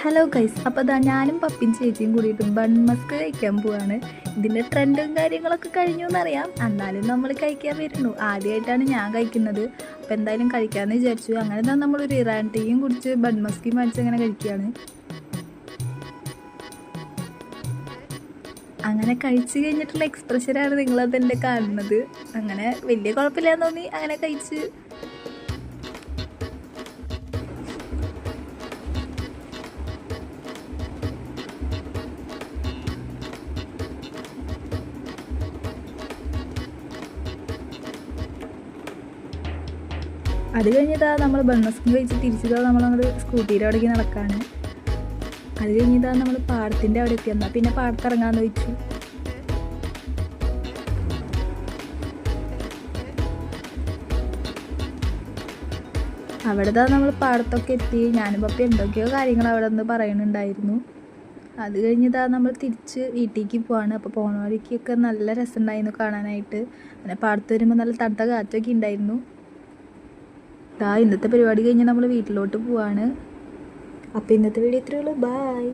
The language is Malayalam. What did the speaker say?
ഹലോ ഗൈസ്, അപ്പോൾ ഇതാ ഞാനും പപ്പിയും ചേച്ചിയും കൂടിയിട്ട് ബൺ മസ്ക് കഴിക്കാൻ പോവാണ്. ഇതിൻ്റെ ട്രെൻഡും കാര്യങ്ങളൊക്കെ കഴിഞ്ഞു എന്നറിയാം, എന്നാലും നമ്മൾ കഴിക്കാൻ വരുന്നു. ആദ്യമായിട്ടാണ് ഞാൻ കഴിക്കുന്നത്, അപ്പോൾ എന്തായാലും കഴിക്കാമെന്ന് വിചാരിച്ചു. അങ്ങനെ തന്നെ നമ്മളൊരു ഇറാൻ ടീയും കുടിച്ച് ബൺ മസ്കയും മേടിച്ച് അങ്ങനെ കഴിക്കുകയാണ്. അങ്ങനെ കഴിച്ച് കഴിഞ്ഞിട്ടുള്ള എക്സ്പ്രഷനാണ് നിങ്ങളതെൻ്റെ കാണുന്നത്. അങ്ങനെ വലിയ കുഴപ്പമില്ലാന്ന് തോന്നി, അങ്ങനെ കഴിച്ച്. അത് കഴിഞ്ഞിട്ടാ നമ്മൾ ബൺമസ്കും കഴിച്ച് തിരിച്ചിട്ടാ നമ്മളങ്ങോട്ട് സ്കൂട്ടിയുടെ അവിടേക്ക് നടക്കാണ്. അത് കഴിഞ്ഞിട്ടാ നമ്മൾ പാടത്തിൻ്റെ അവിടെ എത്തി. എന്നാൽ പിന്നെ പാടത്തിറങ്ങാമെന്ന് വെച്ചു. അവിടെ നമ്മൾ പാടത്തൊക്കെ എത്തി. ഞാനും പപ്പ എന്തൊക്കെയോ കാര്യങ്ങൾ അവിടെ നിന്ന് പറയുന്നുണ്ടായിരുന്നു. അത് കഴിഞ്ഞിട്ടാ നമ്മൾ തിരിച്ച് വീട്ടിലേക്ക് പോവാണ്. അപ്പോൾ പോണ വഴിക്കൊക്കെ നല്ല രസമുണ്ടായിരുന്നു കാണാനായിട്ട്. അങ്ങനെ പാടത്ത് വരുമ്പോൾ നല്ല തണുത്ത കാറ്റൊക്കെ ഉണ്ടായിരുന്നു. ഇന്നത്തെ പരിപാടി കഴിഞ്ഞ് നമ്മൾ വീട്ടിലോട്ട് പോവാണ്. അപ്പോൾ ഇന്നത്തെ വീഡിയോ ഇത്രയേ ഉള്ളൂ. ബൈ.